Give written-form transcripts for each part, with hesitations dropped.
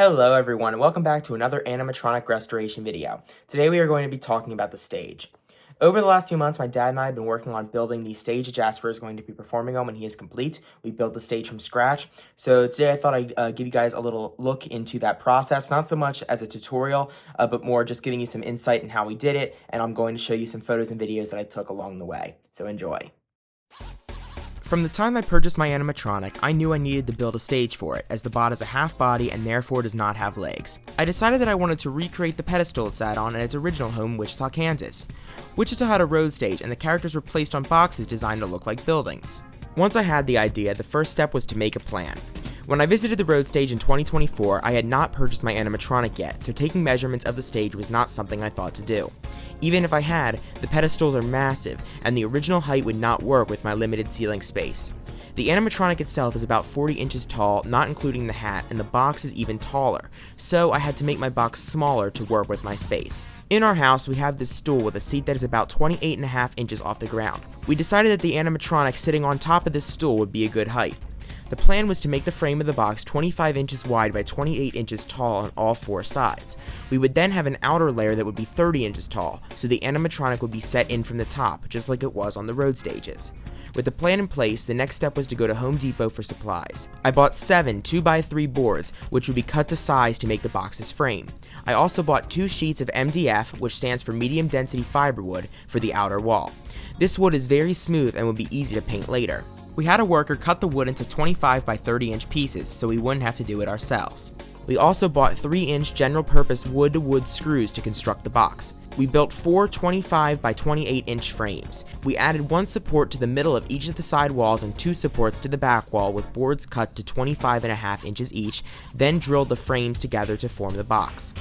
Hello everyone, and welcome back to another animatronic restoration video. Today we are going to be talking about the stage. Over the last few months, my dad and I have been working on building the stage that Jasper is going to be performing on when he is complete. We built the stage from scratch. So today I thought I'd give you guys a little look into that process, not so much as a tutorial, but more just giving you some insight in how we did it, and I'm going to show you some photos and videos that I took along the way. So enjoy. From the time I purchased my animatronic, I knew I needed to build a stage for it, as the bot is a half body and therefore does not have legs. I decided that I wanted to recreate the pedestal it sat on at its original home, Wichita, Kansas. Wichita had a road stage, and the characters were placed on boxes designed to look like buildings. Once I had the idea, the first step was to make a plan. When I visited the road stage in 2024, I had not purchased my animatronic yet, so taking measurements of the stage was not something I thought to do. Even if I had, the pedestals are massive, and the original height would not work with my limited ceiling space. The animatronic itself is about 40 inches tall, not including the hat, and the box is even taller, so I had to make my box smaller to work with my space. In our house, we have this stool with a seat that is about 28.5 inches off the ground. We decided that the animatronic sitting on top of this stool would be a good height. The plan was to make the frame of the box 25 inches wide by 28 inches tall on all four sides. We would then have an outer layer that would be 30 inches tall, so the animatronic would be set in from the top, just like it was on the road stages. With the plan in place, the next step was to go to Home Depot for supplies. I bought 7 2x3 boards, which would be cut to size to make the box's frame. I also bought 2 sheets of MDF, which stands for medium density fiberwood, for the outer wall. This wood is very smooth and would be easy to paint later. We had a worker cut the wood into 25 by 30 inch pieces so we wouldn't have to do it ourselves. We also bought 3-inch general purpose wood-to-wood screws to construct the box. We built 4 25 by 28 inch frames. We added 1 support to the middle of each of the side walls and 2 supports to the back wall with boards cut to 25.5 inches each, then drilled the frames together to form the box.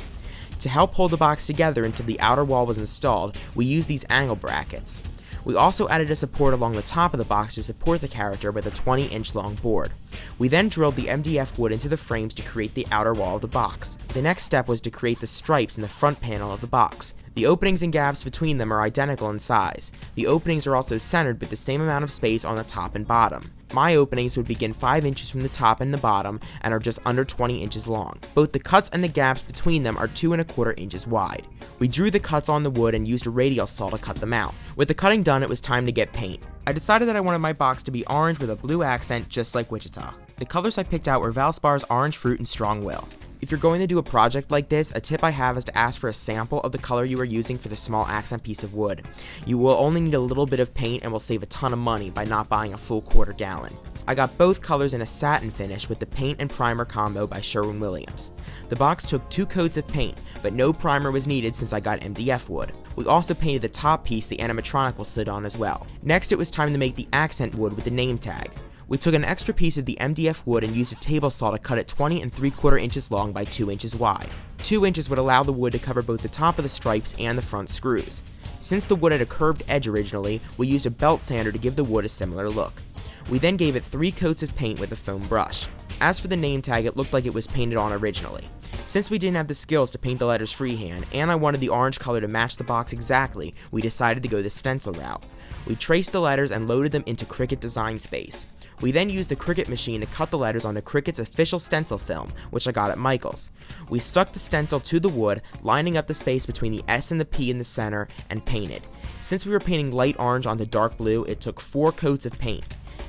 To help hold the box together until the outer wall was installed, we used these angle brackets. We also added a support along the top of the box to support the character with a 20-inch long board. We then drilled the MDF wood into the frames to create the outer wall of the box. The next step was to create the stripes in the front panel of the box. The openings and gaps between them are identical in size. The openings are also centered with the same amount of space on the top and bottom. My openings would begin 5 inches from the top and the bottom and are just under 20 inches long. Both the cuts and the gaps between them are 2¼ inches wide. We drew the cuts on the wood and used a radial saw to cut them out. With the cutting done, it was time to get paint. I decided that I wanted my box to be orange with a blue accent just like Wichita. The colors I picked out were Valspar's Orange Fruit and Strong Will. If you're going to do a project like this, a tip I have is to ask for a sample of the color you are using for the small accent piece of wood. You will only need a little bit of paint and will save a ton of money by not buying a full quarter gallon. I got both colors in a satin finish with the paint and primer combo by Sherwin-Williams. The box took 2 coats of paint, but no primer was needed since I got MDF wood. We also painted the top piece the animatronic will sit on as well. Next, it was time to make the accent wood with the name tag. We took an extra piece of the MDF wood and used a table saw to cut it 20¾ inches long by 2 inches wide. 2 inches would allow the wood to cover both the top of the stripes and the front screws. Since the wood had a curved edge originally, we used a belt sander to give the wood a similar look. We then gave it 3 coats of paint with a foam brush. As for the name tag, it looked like it was painted on originally. Since we didn't have the skills to paint the letters freehand, and I wanted the orange color to match the box exactly, we decided to go the stencil route. We traced the letters and loaded them into Cricut Design Space. We then used the Cricut machine to cut the letters onto Cricut's official stencil film, which I got at Michael's. We stuck the stencil to the wood, lining up the space between the S and the P in the center, and painted. Since we were painting light orange onto dark blue, it took 4 coats of paint.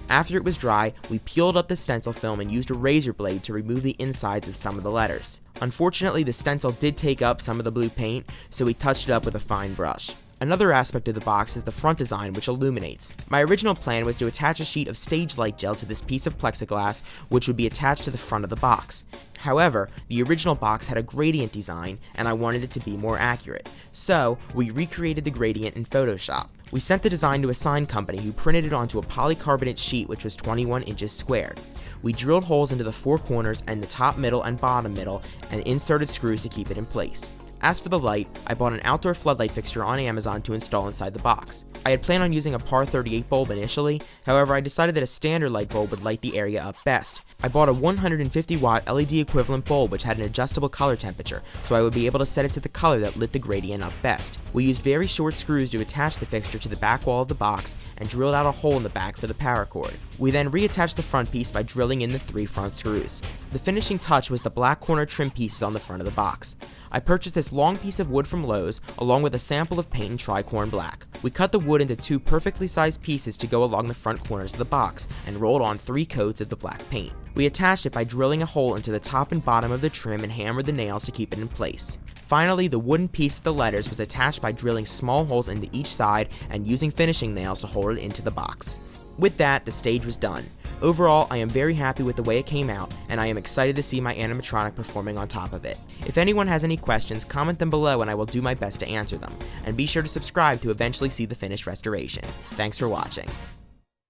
After it was dry, we peeled up the stencil film and used a razor blade to remove the insides of some of the letters. Unfortunately, the stencil did take up some of the blue paint, so we touched it up with a fine brush. Another aspect of the box is the front design, which illuminates. My original plan was to attach a sheet of stage light gel to this piece of plexiglass, which would be attached to the front of the box. However, the original box had a gradient design, and I wanted it to be more accurate. So, we recreated the gradient in Photoshop. We sent the design to a sign company who printed it onto a polycarbonate sheet which was 21 inches squared. We drilled holes into the 4 corners and the top middle and bottom middle and inserted screws to keep it in place. As for the light, I bought an outdoor floodlight fixture on Amazon to install inside the box. I had planned on using a par 38 bulb initially, however I decided that a standard light bulb would light the area up best. I bought a 150 watt LED equivalent bulb which had an adjustable color temperature, so I would be able to set it to the color that lit the gradient up best. We used very short screws to attach the fixture to the back wall of the box and drilled out a hole in the back for the power cord. We then reattached the front piece by drilling in the 3 front screws. The finishing touch was the black corner trim pieces on the front of the box. I purchased this long piece of wood from Lowe's along with a sample of paint in tricorn black. We cut the wood into 2 perfectly sized pieces to go along the front corners of the box and rolled on 3 coats of the black paint. We attached it by drilling a hole into the top and bottom of the trim and hammered the nails to keep it in place. Finally, the wooden piece with the letters was attached by drilling small holes into each side and using finishing nails to hold it into the box. With that, the stage was done. Overall, I am very happy with the way it came out, and I am excited to see my animatronic performing on top of it. If anyone has any questions, comment them below and I will do my best to answer them. And be sure to subscribe to eventually see the finished restoration. Thanks for watching.